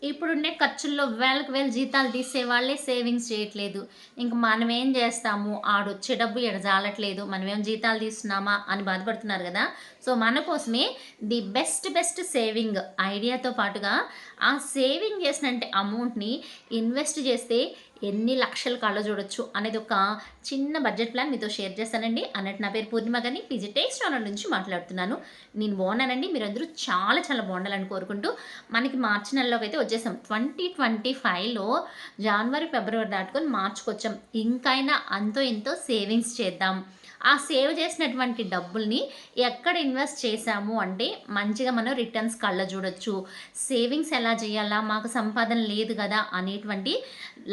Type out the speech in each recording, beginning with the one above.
ఇప్పుడుండే ఖర్చుల్లో వేలకు వేలు జీతాలు తీసే వాళ్ళే సేవింగ్స్ చేయట్లేదు. ఇంక మనమేం జేస్తాము? ఆడొచ్చే డబ్బు ఈడ జాలట్లేదు. మనమేం జీతాలు తీస్తున్నామా అని బాధపడుతున్నారు గదా! సో, మన కోసమే బెస్ట్ సేవింగ్ ఐడియాతో పాటుగా ఆ సేవింగ్ చేసినంటే అమౌంట్‌ని ఇన్వెస్ట్ చేస్తే ఎన్ని లక్షలు కళ్ళజూడొచ్చు అనేది ఒక చిన్న బడ్జెట్ ప్లాన్ మీతో షేర్ చేశానండి. అన్నట్టు నా పేరు పూర్ణిమ గాని పీజీ టేస్ట్ ఛానల్ నుంచి మాట్లాడుతున్నాను. నేను బాగున్నానండి. మీరందరూ చాలా బాగుండాలని కోరుకుంటూ మనకి మార్చి నెలలోకైతే వచ్చేసాం. 2025లో జనవరి, ఫిబ్రవరి దాటుకొని మార్చ్‌కొచ్చాం. ఇంకైనా అంతో ఇంతో సేవింగ్స్ చేద్దాం. ఆ సేవ్ చేసినటువంటి డబ్బుల్ని ఎక్కడ ఇన్వెస్ట్ చేశాము అంటే మంచిగా మనం రిటర్న్స్ కళ్ళ చూడొచ్చు. సేవింగ్స్ ఎలా చేయాలా? మాకు సంపాదన లేదు గదా! అనేటువంటి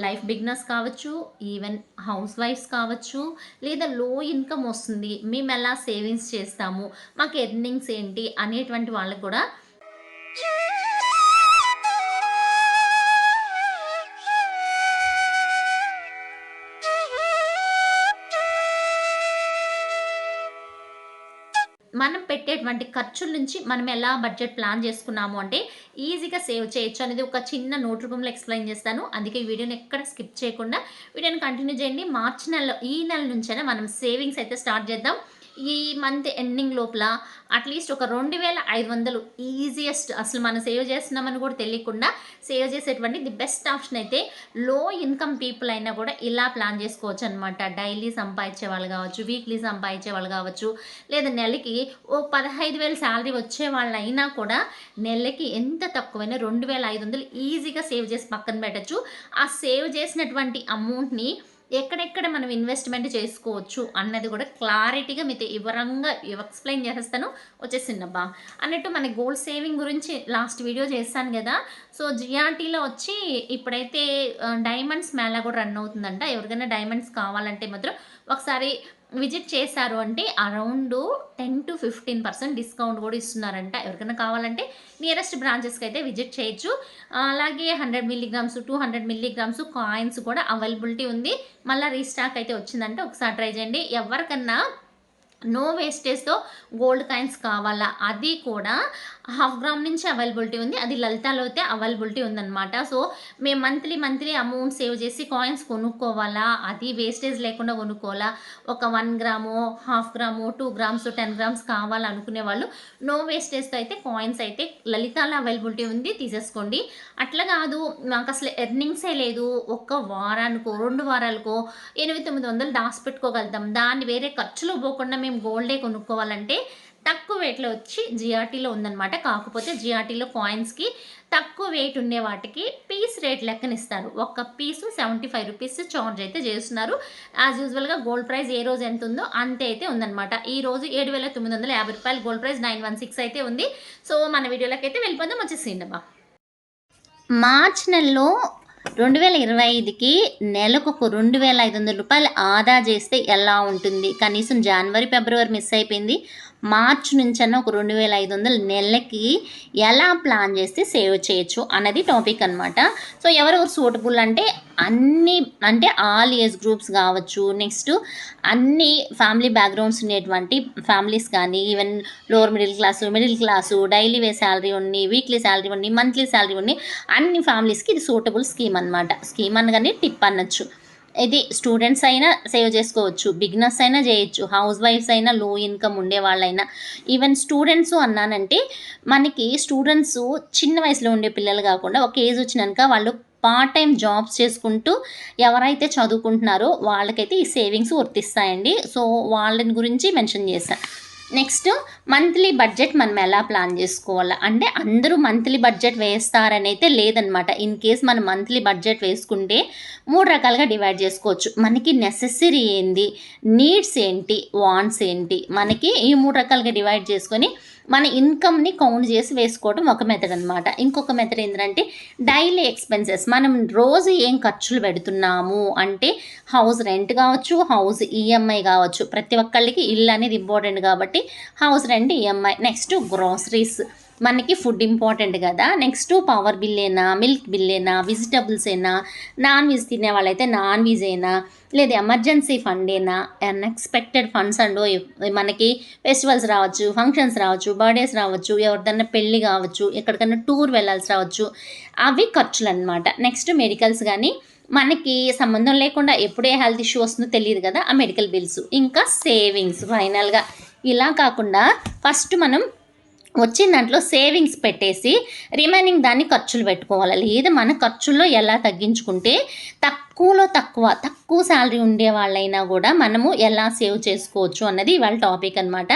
లైఫ్ బిగినర్స్ కావచ్చు, ఈవెన్ హౌస్ వైఫ్స్ కావచ్చు, లేదా లో ఇన్‌కమ్ వస్తుంది. మేమెలా సేవింగ్స్ చేస్తాము? మాకు ఎర్నింగ్స్ ఏంటి? అనేటువంటి వాళ్ళకి కూడా మనం పెట్టేటువంటి ఖర్చుల నుంచి మనం ఎలా బడ్జెట్ ప్లాన్ చేసుకున్నాము అంటే ఈజీగా సేవ్ చేయొచ్చు అనేది ఒక చిన్న నోట్ రూపంలో ఎక్స్‌ప్లెయిన్ చేస్తాను. అందుకే ఈ వీడియోని ఎక్కడ స్కిప్ చేయకుండా వీడియోని కంటిన్యూ చేయండి. మార్చి నెలలో ఈ నెల నుంచైనా మనం సేవింగ్స్ అయితే స్టార్ట్ చేద్దాం. ఈ మంత్ ఎండింగ్ లోపల అట్‌లీస్ట్ ఒక 2500 ఈజియెస్ట్ అసలు మనం సేవ్ చేస్తున్నామని కూడా తెలియకుండా సేవ్ చేసేటువంటి బెస్ట్ ఆప్షన్ అయితే లో ఇన్‌కమ్ పీపుల్ అయినా కూడా ఇలా ప్లాన్ చేసుకోవచ్చనమాట. డైలీ సంపాదించే వాళ్ళు కావచ్చు, వీక్లీ సంపాదించే వాళ్ళు కావచ్చు, లేదా నెలకి ఓ 15,000 శాలరీ వచ్చే వాళ్ళైనా కూడా నెలకి ఎంత తక్కువైనా 2,500 ఈజీగా సేవ్ చేసి పక్కన పెట్టొచ్చు. ఆ సేవ్ చేసినటువంటి అమౌంట్‌ని ఎక్కడెక్కడ మనం ఇన్వెస్ట్‌మెంట్ చేసుకోవచ్చు అన్నది కూడా క్లారిటీగా మీతో వివరంగా ఎక్స్‌ప్లెయిన్ చేసేస్తాను. వచ్చేసిందబ్బా! అన్నట్టు మన గోల్డ్ సేవింగ్ గురించి లాస్ట్ వీడియో చేశాను గదా! సో, జిఆర్‌టీలో వచ్చి ఇప్పుడైతే డైమండ్స్ మేళా కూడా రన్ అవుతుందంట. ఎవరికైనా డైమండ్స్ కావాలంటే మాత్రం ఒకసారి విజిట్ చేశారు అంటే అరౌండ్ 10-15% డిస్కౌంట్ కూడా ఇస్తున్నారంట. ఎవరికైనా కావాలంటే నియరెస్ట్ బ్రాంచెస్‌కి అయితే విజిట్ చేయొచ్చు. అలాగే 100 మిల్లీగ్రామ్స్, 200 మిల్లీగ్రామ్స్ కాయిన్స్ కూడా అవైలబిలిటీ ఉంది. మళ్ళా రీస్టాక్ అయితే వచ్చిందంటే ఒకసారి ట్రై చేయండి. ఎవరికన్నా నో వేస్టేజ్‌తో గోల్డ్ కాయిన్స్ కావాలా? అది కూడా హాఫ్ గ్రామ్ నుంచి అవైలబిలిటీ ఉంది. అది లలితాలో అయితే అవైలబిలిటీ ఉందనమాట. సో, మేము మంత్లీ అమౌంట్ సేవ్ చేసి కాయిన్స్ కొనుక్కోవాలా? అది వేస్టేజ్ లేకుండా కొనుక్కోవాలా? ఒక 1 గ్రామో, హాఫ్ గ్రామో, 2 గ్రామ్స్, 10 గ్రామ్స్ కావాలనుకునే వాళ్ళు నో వేస్టేజ్‌తో అయితే కాయిన్స్ అయితే లలితాలో అవైలబిలిటీ ఉంది. తీసేసుకోండి. అట్లా కాదు నాకసలు ఎర్నింగ్సే లేదు. ఒక్క వారానికో, 2 వారాలకో 800, 900 దాసిపెట్టుకోగలుగుతాం. దాన్ని వేరే ఖర్చులు పోకుండా మేము గోల్డే కొనుక్కోవాలంటే తక్కువ వెయిట్‌లో వచ్చి జిఆర్‌టీలో ఉందనమాట. కాకపోతే జిఆర్‌టీలో కాయిన్స్‌కి తక్కువ వెయిట్ ఉండే వాటికి పీస్ రేట్ లెక్కన ఇస్తారు. ఒక్క పీసు రూ. 75 చార్జ్ అయితే చేస్తున్నారు. యాజ్ యూజువల్‌గా గోల్డ్ ప్రైస్ ఏ రోజు ఎంత ఉందో అంతే అయితే ఉందనమాట. ఈ రోజు రూ. 7,950 గోల్డ్ ప్రైస్ 916 అయితే ఉంది. సో, మన వీడియోలోకైతే వెళ్ళిపోదాం. వచ్చేసేయండబ్బా! మార్చ్ నెలలో 2025కి నెలకొక రూ. 2,500 ఆదా చేస్తే ఎలా ఉంటుంది? కనీసం జనవరి, ఫిబ్రవరి మిస్ అయిపోయింది. మార్చ్ నుంచన్నా ఒక 2,500 నెలకి ఎలా ప్లాన్ చేస్తే సేవ్ చేయొచ్చు అన్నది టాపిక్ అనమాట. సో, ఎవరెవరు సూటబుల్ అంటే అన్ని అంటే ఆల్ ఏజ్ గ్రూప్స్ కావచ్చు. నెక్స్ట్ అన్ని ఫ్యామిలీ బ్యాక్‌గ్రౌండ్స్ ఉండేటువంటి ఫ్యామిలీస్ కానీ, even lower middle class, daily wage salary ఉన్ని, వీక్లీ శాలరీ ఉన్ని, మంత్లీ శాలరీ ఉన్ని అన్ని ఫ్యామిలీస్‌కి ఇది సూటబుల్ స్కీమ్ అనమాట. స్కీమ్ అనగానే టిప్ అనొచ్చు. ఇది స్టూడెంట్స్ అయినా సేవ్ చేసుకోవచ్చు. బిగినర్స్ అయినా చేయొచ్చు. హౌస్ వైఫ్స్ అయినా, లో ఇన్‌కమ్ ఉండేవాళ్ళైనా. ఈవెన్ స్టూడెంట్సు అన్నానంటే మనకి స్టూడెంట్సు చిన్న వయసులో ఉండే పిల్లలు కాకుండా ఒక ఏజ్ వచ్చినాక వాళ్ళు పార్ట్ టైమ్ జాబ్స్ చేసుకుంటూ ఎవరైతే చదువుకుంటున్నారో వాళ్ళకైతే ఈ సేవింగ్స్ వర్తిస్తాయండి. సో, వాళ్ళని గురించి మెన్షన్ చేశా. నెక్స్ట్ మంత్లీ బడ్జెట్ మనం ఎలా ప్లాన్ చేసుకోవాలా? అంటే అందరూ మంత్లీ బడ్జెట్ వేస్తారనైతే లేదనమాట. ఇన్ కేస్ మనం మంత్లీ బడ్జెట్ వేసుకుంటే 3 రకాలుగా డివైడ్ చేసుకోవచ్చు. మనకి నెసెసరీ ఏంది? నీడ్స్ ఏంటి? వాంట్స్ ఏంటి? మనకి ఈ 3 రకాలుగా డివైడ్ చేసుకొని మన ఇన్కమ్‌ని కౌంట్ చేసి వేసుకోవడం ఒక మెథడ్ అనమాట. ఇంకొక మెథడ్ ఏంటంటే డైలీ ఎక్స్‌పెన్సెస్. మనం రోజు ఏం ఖర్చులు పెడుతున్నాము అంటే హౌస్ రెంట్ కావచ్చు, హౌస్ ఈఎంఐ కావచ్చు. ప్రతి ఒక్కళ్ళకి ఇల్లు అనేది ఇంపార్టెంట్ కాబట్టి house rent EMI. Next groceries. మనకి ఫుడ్ ఇంపార్టెంట్ కదా. నెక్స్ట్ పవర్ బిల్ అయినా, మిల్క్ బిల్ అయినా, వెజిటబుల్స్ అయినా, నాన్ వెజ్ తినే వాళ్ళైతే నాన్ వెజ్ అయినా, లేదా ఎమర్జెన్సీ ఫండ్ అయినా, అన్ఎక్స్పెక్టెడ్ ఫండ్స్ అండో మనకి ఫెస్టివల్స్ రావచ్చు, ఫంక్షన్స్ రావచ్చు, బర్త్డేస్ రావచ్చు, ఎవరిదన్నా పెళ్ళి కావచ్చు, ఎక్కడికైనా టూర్ వెళ్ళాల్సి రావచ్చు, అవి ఖర్చులు అనమాట. నెక్స్ట్ మెడికల్స్ కానీ మనకి సంబంధం లేకుండా ఎప్పుడే హెల్త్ ఇష్యూ వస్తుందో తెలియదు కదా, ఆ మెడికల్ బిల్స్. ఇంకా సేవింగ్స్ ఫైనల్గా. ఇలా కాకుండా ఫస్ట్ మనం వచ్చిన దాంట్లో సేవింగ్స్ పెట్టేసి రిమైనింగ్ దాన్ని ఖర్చులు పెట్టుకోవాలి. లేదా మన ఖర్చుల్లో ఎలా తగ్గించుకుంటే తక్కువ శాలరీ ఉండే వాళ్ళైనా కూడా మనము ఎలా సేవ్ చేసుకోవచ్చు అన్నది ఇవాళ టాపిక్ అనమాట.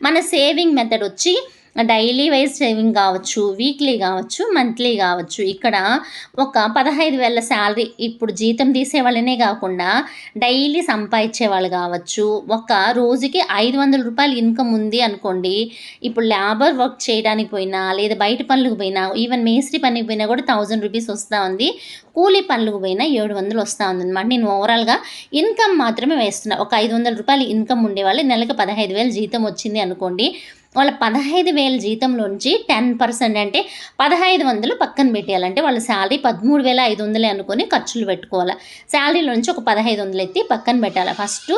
మన సేవింగ్ మెథడ్ వచ్చి డైలీ వైజ్ సేవింగ్ కావచ్చు, వీక్లీ కావచ్చు, మంత్లీ కావచ్చు. ఇక్కడ ఒక 15,000 శాలరీ ఇప్పుడు జీతం తీసే వాళ్ళనే కాకుండా డైలీ సంపాదించే వాళ్ళు కావచ్చు, ఒక రోజుకి 500 రూపాయలు ఇన్కమ్ ఉంది అనుకోండి. ఇప్పుడు లేబర్ వర్క్ చేయడానికి పోయినా, లేదా బయట పనులకు పోయినా, ఈవెన్ మేస్త్రి పనికి పోయినా కూడా 1000 రూపీస్ వస్తూ ఉంది. కూలీ పనులకు పోయినా 700 వస్తూ ఉందన్నమాట. నేను ఓవరాల్గా ఇన్కమ్ మాత్రమే వేస్తున్నా. ఒక 500 రూపాయలు ఇన్కమ్ ఉండేవాళ్ళు నెలకు 15,000 జీతం వచ్చింది అనుకోండి. వాళ్ళ 15,000 జీతంలోంచి 10% అంటే 1,500 పక్కన పెట్టేయాలంటే వాళ్ళ శాలరీ 13,500 అనుకొని ఖర్చులు పెట్టుకోవాలి. శాలరీలోంచి ఒక 1,500 ఎత్తి పక్కన పెట్టాలి. ఫస్ట్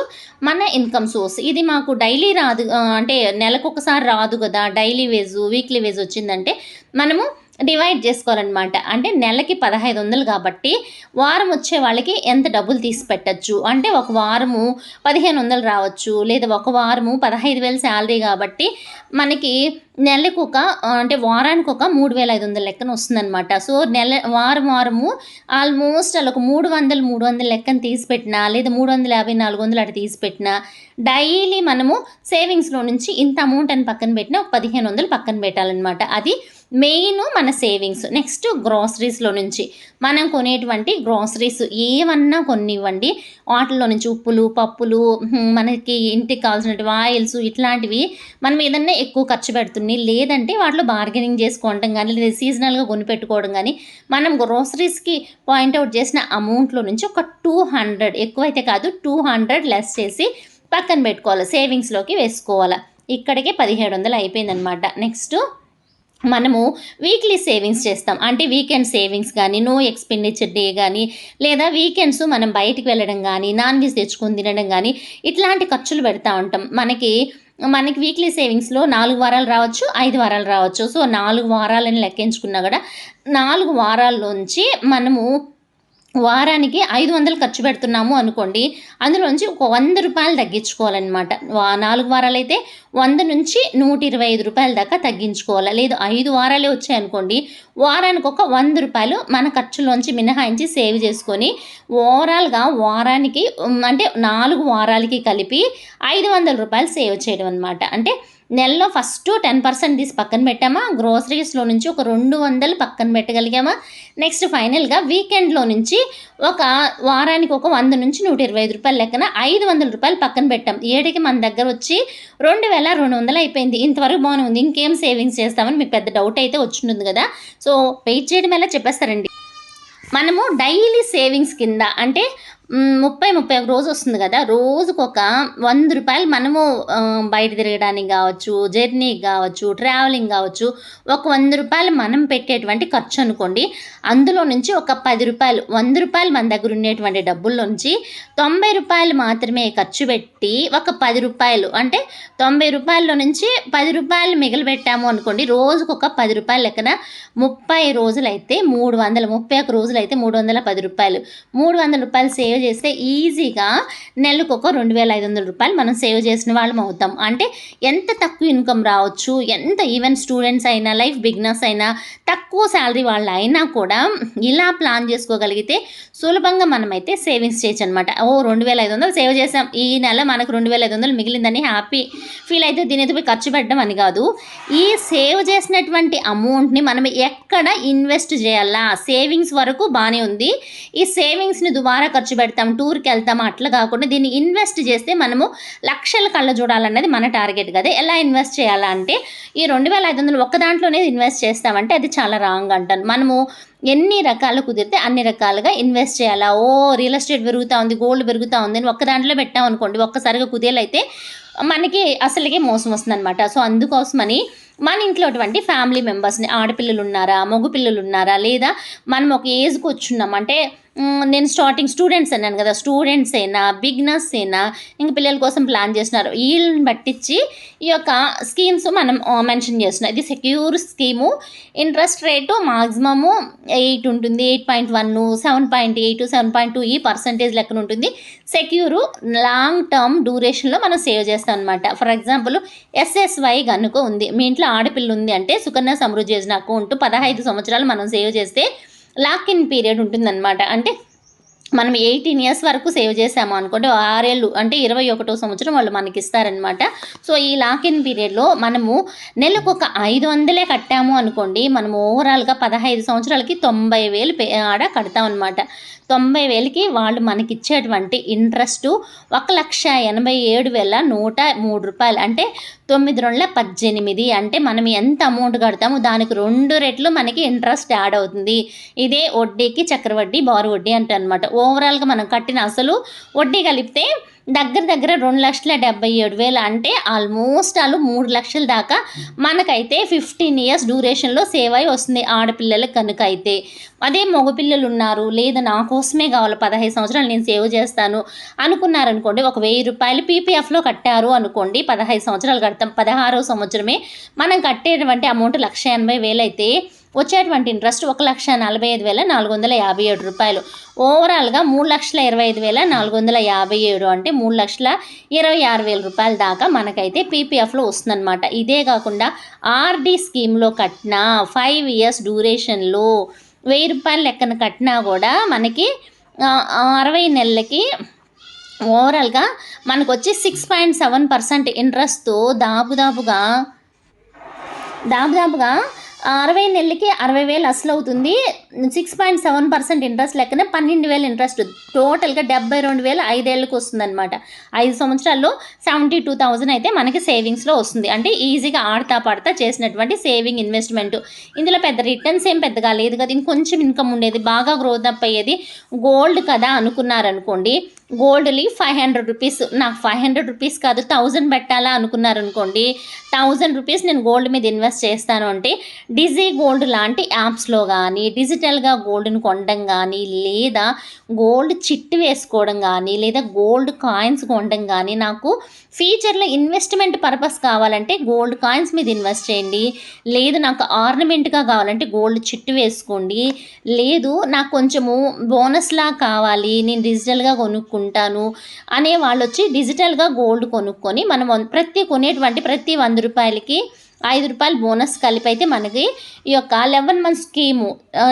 మన ఇన్కమ్ సోర్స్ ఇది మాకు డైలీ రాదు, అంటే నెలకు ఒకసారి రాదు కదా, డైలీ వేజ్ వీక్లీ వేజ్ వచ్చిందంటే మనము డివైడ్ చేసుకోవాలన్నమాట. అంటే నెలకి 1,500 కాబట్టి వారం వచ్చే వాళ్ళకి ఎంత డబ్బులు తీసి పెట్టచ్చు అంటే ఒక వారము 1,500 రావచ్చు, లేదా ఒక వారము 15,000 శాలరీ కాబట్టి మనకి నెలకు అంటే వారానికి ఒక 3,500 లెక్కన వస్తుందన్నమాట. సో వారము ఆల్మోస్ట్ అలా ఒక 300 లెక్కన తీసి పెట్టినా, లేదా 350, 400 అటు తీసి పెట్టినా, డైలీ మనము సేవింగ్స్లో నుంచి ఇంత అమౌంట్ అని పక్కన పెట్టినా ఒక 1,500 పక్కన పెట్టాలన్నమాట. అది మెయిన్ మన సేవింగ్స్. నెక్స్ట్ గ్రాసరీస్లో నుంచి మనం కొనేటువంటి గ్రాసరీస్ ఏమన్నా కొనివ్వండి, వాటిల్లో నుంచి ఉప్పులు, పప్పులు, మనకి ఇంటికి కావాల్సినటువంటి ఆయిల్స్, ఇట్లాంటివి మనం ఏదన్నా ఎక్కువ ఖర్చు పెడుతుంది, లేదంటే వాటిలో బార్గెనింగ్ చేసుకోవడం కానీ, లేదా సీజనల్గా కొనిపెట్టుకోవడం కానీ, మనం గ్రాసరీస్కి పాయింట్అవుట్ చేసిన అమౌంట్లో నుంచి ఒక 200, ఎక్కువైతే కాదు 200 లెస్ చేసి పక్కన పెట్టుకోవాలి, సేవింగ్స్లోకి వేసుకోవాలి. ఇక్కడికే 1,700 అయిపోయిందనమాట. నెక్స్ట్ మనము వీక్లీ సేవింగ్స్ చేస్తాం. అంటే వీకెండ్ సేవింగ్స్ కానీ, నో ఎక్స్పెండిచర్ డే కానీ, లేదా వీకెండ్స్ మనం బయటికి వెళ్ళడం కానీ, నాన్ వెజ్ తెచ్చుకొని తినడం కానీ, ఇట్లాంటి ఖర్చులు పెడతా ఉంటాం. మనకి వీక్లీ సేవింగ్స్లో 4 వారాలు రావచ్చు, 5 వారాలు రావచ్చు. సో 4 వారాలని లెక్కించుకున్నా కూడా 4 వారాల్లోంచి మనము వారానికి 500 ఖర్చు పెడుతున్నాము అనుకోండి, అందులోంచి ఒక 100 రూపాయలు తగ్గించుకోవాలన్నమాట. 4 వారాలైతే 100 నుంచి 125 రూపాయల దాకా తగ్గించుకోవాలి. లేదు 5 వారాలే వచ్చాయనుకోండి, వారానికి ఒక 100 రూపాయలు మన ఖర్చులోంచి మినహాయించి సేవ్ చేసుకొని ఓవరాల్గా వారానికి అంటే 4 వారాలకి కలిపి 500 రూపాయలు సేవ్ చేయడం అనమాట. అంటే నెలలో ఫస్ట్ 10% తీసి పక్కన పెట్టామా, గ్రోసరీస్లో నుంచి ఒక 200 పక్కన పెట్టగలిగామా, నెక్స్ట్ ఫైనల్గా వీకెండ్లో నుంచి ఒక వారానికి ఒక 100 నుంచి 125 రూపాయల లెక్కన 500 రూపాయలు పక్కన పెట్టాం. ఏడికి మన దగ్గర వచ్చి 2,200 అయిపోయింది. ఇంతవరకు బాగానే ఉంది, ఇంకేం సేవింగ్స్ చేస్తామని మీకు పెద్ద డౌట్ అయితే వచ్చింటుంది కదా. సో వెయిట్ చేయడం ఎలా చెప్పేస్తారండి. మనము డైలీ సేవింగ్స్ కింద అంటే 31 రోజు వస్తుంది కదా, రోజుకొక 100 రూపాయలు మనము బయట తిరగడానికి కావచ్చు, జర్నీకి కావచ్చు, ట్రావెలింగ్ కావచ్చు, ఒక 100 రూపాయలు మనం పెట్టేటువంటి ఖర్చు అనుకోండి. అందులో నుంచి ఒక 10 రూపాయలు, 100 రూపాయలు మన దగ్గర ఉండేటువంటి డబ్బుల్లో నుంచి 90 రూపాయలు మాత్రమే ఖర్చు పెట్టి ఒక 10 రూపాయలు అంటే 90 రూపాయల్లో నుంచి 10 రూపాయలు మిగిలిపెట్టాము అనుకోండి. రోజుకొక 10 రూపాయలు లెక్కన 30 రోజులైతే 31 రోజులైతే 310 రూపాయలు. 300 రూపాయలు సేవ్ చేస్తే ఈజీగా నెలకు ఒక 2,500 రూపాయలు మనం సేవ్ చేసిన వాళ్ళం అవుతాం. అంటే ఎంత తక్కువ ఇన్కమ్ రావచ్చు, ఎంత ఈవెన్ స్టూడెంట్స్ అయినా, లైఫ్ బిగినర్స్ అయినా, తక్కువ శాలరీ వాళ్ళు అయినా కూడా ఇలా ప్లాన్ చేసుకోగలిగితే సులభంగా మనమైతే సేవింగ్స్ చేయొచ్చు అనమాట. 2,500 సేవ్ చేసాం, ఈ నెల మనకు 2,500 మిగిలిందని హ్యాపీ ఫీల్ అయితే దీని పోయి ఖర్చు పెట్టడం అని కాదు. ఈ సేవ్ చేసినటువంటి అమౌంట్ని మనం ఎక్కడ ఇన్వెస్ట్ చేయాలా, సేవింగ్స్ వరకు బాగానే ఉంది, ఈ సేవింగ్స్ని దుబారా ఖర్చు పెడతాం, టూర్కి వెళ్తాం, అట్లా కాకుండా దీన్ని ఇన్వెస్ట్ చేస్తే మనము లక్షల కళ్ళ చూడాలన్నది మన టార్గెట్ కదా. ఎలా ఇన్వెస్ట్ చేయాలా అంటే ఈ 2,500 ఒక్క దాంట్లోనే ఇన్వెస్ట్ చేస్తామంటే అది చాలా రాంగ్ అంటాను. మనము ఎన్ని రకాలు కుదిరితే అన్ని రకాలుగా ఇన్వెస్ట్ చేయాలా. రియల్ ఎస్టేట్ పెరుగుతూ ఉంది, గోల్డ్ పెరుగుతూ ఉంది అని ఒక్క దాంట్లో పెట్టాం అనుకోండి, ఒక్కసారిగా కుదేలైతే మనకి అసలుకే మోసం వస్తుందన్నమాట. సో అందుకోసమని మన ఇంట్లోటువంటి ఫ్యామిలీ మెంబర్స్ని, ఆడపిల్లలు ఉన్నారా, మగ పిల్లలు ఉన్నారా, లేదా మనం ఒక ఏజ్కి వచ్చున్నాం అంటే నేను స్టార్టింగ్ స్టూడెంట్స్ అన్నాను కదా, స్టూడెంట్స్ అయినా బిగినర్స్ అయినా ఇంక పిల్లల కోసం ప్లాన్ చేస్తున్నారు, వీళ్ళని బట్టించి ఈ యొక్క స్కీమ్స్ మనం మెన్షన్ చేస్తున్నాం. ఇది secure scheme. Interest rate maximum 8 ఉంటుంది, 8.1, 7.8, 7.2 ఈ పర్సంటేజ్ లెక్కన ఉంటుంది. సెక్యూరు లాంగ్ టర్మ్ డ్యూరేషన్లో మనం సేవ్ చేస్తాం అనమాట. ఫర్ ఎగ్జాంపుల్ ఎస్ఎస్వై కనుక ఉంది, మీ ఇంట్లో ఆడపిల్ల ఉంది అంటే సుకన్య సమృద్ధి యోజన అకౌంట్ 15 సంవత్సరాలు మనం సేవ్ చేస్తే లాక్ ఇన్ పీరియడ్ ఉంటుందన్నమాట. అంటే మనం 18 ఇయర్స్ వరకు సేవ్ చేసాము అనుకోండి, 6 ఏళ్ళు అంటే 21వ సంవత్సరం వాళ్ళు మనకి ఇస్తారనమాట. సో ఈ లాక్ ఇన్ పీరియడ్లో మనము నెలకు ఒక 500 కట్టాము అనుకోండి, మనము ఓవరాల్గా 15 సంవత్సరాలకి 90,000 ఆడ కడతాం అనమాట. 90,000కి వాళ్ళు మనకి ఇచ్చేటువంటి ఇంట్రెస్ట్ 1,87,103 రూపాయలు. అంటే 9/2/18. అంటే మనం ఎంత అమౌంట్ కడతామో దానికి 2 రెట్లు మనకి ఇంట్రెస్ట్ యాడ్ అవుతుంది. ఇదే వడ్డీకి చక్రవడ్డీ, బారు వడ్డీ అంటే అనమాట. ఓవరాల్గా మనం కట్టిన అసలు వడ్డీ కలిపితే దగ్గర దగ్గర 2,77,000. అంటే ఆల్మోస్ట్ 3 లక్షల దాకా మనకైతే 15 ఇయర్స్ డ్యూరేషన్లో సేవ్ అయి వస్తుంది ఆడపిల్లలకు కనుక అయితే. అదే మగపిల్లలు ఉన్నారు, లేదా నా కోసమే కావాలి 15 సంవత్సరాలు నేను సేవ్ చేస్తాను అనుకున్నారనుకోండి, ఒక 1,000 రూపాయలు పీపీఎఫ్లో కట్టారు అనుకోండి, 15 సంవత్సరాలు కడతాం. 16వ సంవత్సరమే మనం కట్టేటువంటి అమౌంట్ 1,80,000 అయితే వచ్చేటువంటి ఇంట్రెస్ట్ 1,45,457 రూపాయలు. ఓవరాల్గా 3,25,457 అంటే 3,26,000 రూపాయల దాకా మనకైతే పీపీఎఫ్లో వస్తుందన్నమాట. ఇదే కాకుండా ఆర్డీ స్కీమ్లో కట్టిన 5 ఇయర్స్ డ్యూరేషన్లో 1,000 రూపాయల లెక్కన కట్టినా కూడా మనకి 60 నెలలకి ఓవరాల్గా మనకు వచ్చి 6.7% ఇంట్రెస్ట్తో దాదాపుగా 60 నెలలకి 60,000 అసలు అవుతుంది. 6.7% ఇంట్రెస్ట్ లెక్కనే 12,000 ఇంట్రెస్ట్, టోటల్గా 72,000 5 ఏళ్ళకి వస్తుందన్నమాట. 5 సంవత్సరాల్లో 72,000 అయితే మనకి సేవింగ్స్లో వస్తుంది. అంటే ఈజీగా ఆడతా పడతా చేసినటువంటి సేవింగ్ ఇన్వెస్ట్మెంట్. ఇందులో పెద్ద రిటర్న్స్ ఏం పెద్దగా లేదు కదా, ఇంకొంచెం ఇన్కమ్ ఉండేది, బాగా గ్రోత్ అప్ అయ్యేది. గోల్డ్ కదా అనుకున్నారనుకోండి, గోల్డ్లీ 500 రూపీస్, నాకు 500 రూపీస్ కాదు 1000 పెట్టాలా అనుకున్నారనుకోండి, 1000 రూపీస్ నేను గోల్డ్ మీద ఇన్వెస్ట్ చేస్తాను అంటే డిజీ గోల్డ్ లాంటి యాప్స్లో కానీ, డిజిటల్గా గోల్డ్ని కొనడం కానీ, లేదా గోల్డ్ చిట్టు వేసుకోవడం కానీ, లేదా గోల్డ్ కాయిన్స్ కొనడం కానీ, నాకు ఫ్యూచర్లో ఇన్వెస్ట్మెంట్ పర్పస్ కావాలంటే గోల్డ్ కాయిన్స్ మీద ఇన్వెస్ట్ చేయండి, లేదు నాకు ఆర్నమెంట్గా కావాలంటే గోల్డ్ చిట్టు వేసుకోండి, లేదు నాకు కొంచెము బోనస్లా కావాలి నేను డిజిటల్గా కొనుక్కుంటాను అనే వాళ్ళు వచ్చి డిజిటల్గా గోల్డ్ కొనుక్కొని మనం కొనేటువంటి ప్రతి 100 రూపాయలకి 5 రూపాయలు బోనస్ కలిపి అయితే మనకి ఈ యొక్క 11 మంత్స్ స్కీము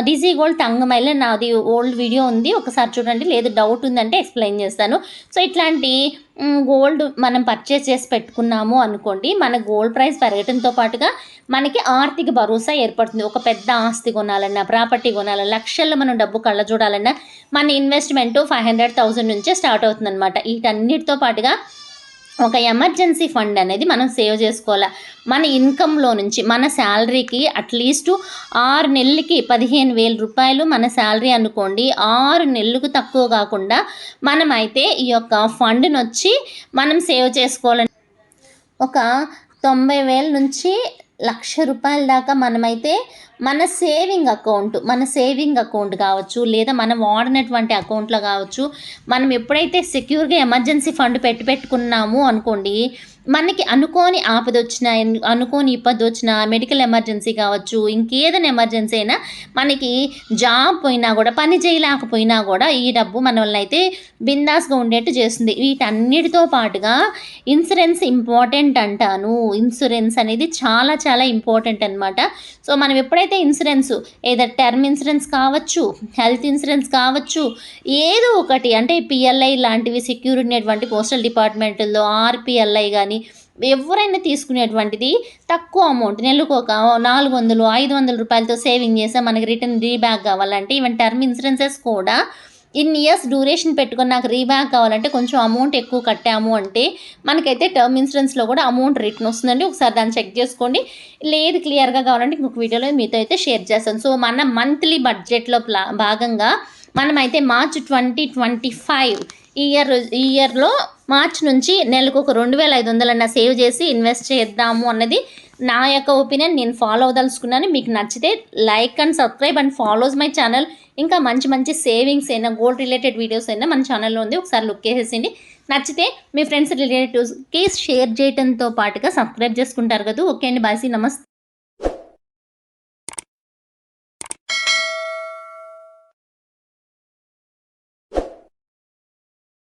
డిజీ గోల్డ్ తంగమైల నాది ఓల్డ్ వీడియో ఉంది, ఒకసారి చూడండి, లేదు డౌట్ ఉందంటే ఎక్స్ప్లెయిన్ చేస్తాను. సో ఇట్లాంటి గోల్డ్ మనం పర్చేస్ చేసి పెట్టుకున్నాము అనుకోండి, మన గోల్డ్ ప్రైస్ పెరగడంతో పాటుగా మనకి ఆర్థిక భరోసా ఏర్పడుతుంది. ఒక పెద్ద ఆస్తి కొనాలన్నా, ప్రాపర్టీ కొనాలన్నా, లక్షల్లో మనం డబ్బు కళ్ళ చూడాలన్నా మన ఇన్వెస్ట్మెంట్ 500,000 నుంచే స్టార్ట్ అవుతుందన్నమాట. వీటన్నిటితో పాటుగా ఒక ఎమర్జెన్సీ ఫండ్ అనేది మనం సేవ్ చేసుకోవాలి. మన ఇన్కంలో నుంచి మన శాలరీకి అట్లీస్ట్ 6 నెలలకి 15,000 రూపాయలు మన శాలరీ అనుకోండి, 6 నెలలకు తక్కువ కాకుండా మనమైతే ఈ యొక్క ఫండ్ని వచ్చి మనం సేవ్ చేసుకోవాలని ఒక 90,000 నుంచి 1,00,000 రూపాయల దాకా మనమైతే మన సేవింగ్ అకౌంట్ కావచ్చు, లేదా మనం వాడినటువంటి అకౌంట్లో కావచ్చు, మనం ఎప్పుడైతే సెక్యూర్గా ఎమర్జెన్సీ ఫండ్ పెట్టుకున్నాము అనుకోండి, మనకి అనుకోని ఆపద వచ్చినా, అనుకోని ఇబ్బంది వచ్చినా, మెడికల్ ఎమర్జెన్సీ కావచ్చు, ఇంకేదైనా ఎమర్జెన్సీ అయినా, మనకి జాబ్ పోయినా కూడా, పని చేయలేకపోయినా కూడా ఈ డబ్బు మనల్ని అయితే బిందాస్గా ఉండేట్టు చేస్తుంది. వీటన్నిటితో పాటుగా ఇన్సూరెన్స్ ఇంపార్టెంట్ అంటాను. ఇన్సూరెన్స్ అనేది చాలా చాలా ఇంపార్టెంట్ అనమాట. సో మనం ఎప్పుడైతే ఇన్సూరెన్స్, ఏదో టర్మ్ ఇన్సూరెన్స్ కావచ్చు, హెల్త్ ఇన్సూరెన్స్ కావచ్చు, ఏదో ఒకటి అంటే పిఎల్ఐ లాంటివి సెక్యూర్ ఉండేటువంటి పోస్టల్ డిపార్ట్మెంట్లో ఆర్పిఎల్ఐ కానీ ఎవరైనా తీసుకునేటువంటిది తక్కువ అమౌంట్, నెలకు ఒక 400, 500 రూపాయలతో సేవింగ్ చేస్తే మనకి రిటర్న్ రీబ్యాక్ కావాలంటే, ఈవెన్ టర్మ్ ఇన్సూరెన్సెస్ కూడా ఇన్ని ఇయర్స్ డ్యూరేషన్ పెట్టుకొని నాకు రీబ్యాక్ కావాలంటే కొంచెం అమౌంట్ ఎక్కువ కట్టాము అంటే మనకైతే టర్మ్ ఇన్సూరెన్స్లో కూడా అమౌంట్ రిటర్న్ వస్తుందండి. ఒకసారి దాన్ని చెక్ చేసుకోండి. లేదు క్లియర్గా కావాలంటే ఇంకొక వీడియోలో మీతో అయితే షేర్ చేస్తాను. సో మన మంత్లీ బడ్జెట్లో భాగంగా మనమైతే మార్చ్ 2025 ఇయర్లో మార్చ్ నుంచి నెలకు ఒక 2,500 సేవ్ చేసి ఇన్వెస్ట్ చేద్దాము అన్నది నా యొక్క ఒపీనియన్ నేను ఫాలో అవ్వదలుచుకున్నాను. మీకు నచ్చితే like and subscribe and follows my channel. ఇంకా మంచి మంచి సేవింగ్స్ అయినా, గోల్డ్ రిలేటెడ్ వీడియోస్ అయినా మన ఛానల్‌లో ఉంది. ఒకసారి లుక్ ఏసేసేయండి. నచ్చితే మీ ఫ్రెండ్స్, రిలేటివ్స్‌కి షేర్ చేయటంతో పాటుగా సబ్స్క్రైబ్ చేసుకుంటారు కదా! ఓకే అండి. బాయ్. సీ నమస్తే.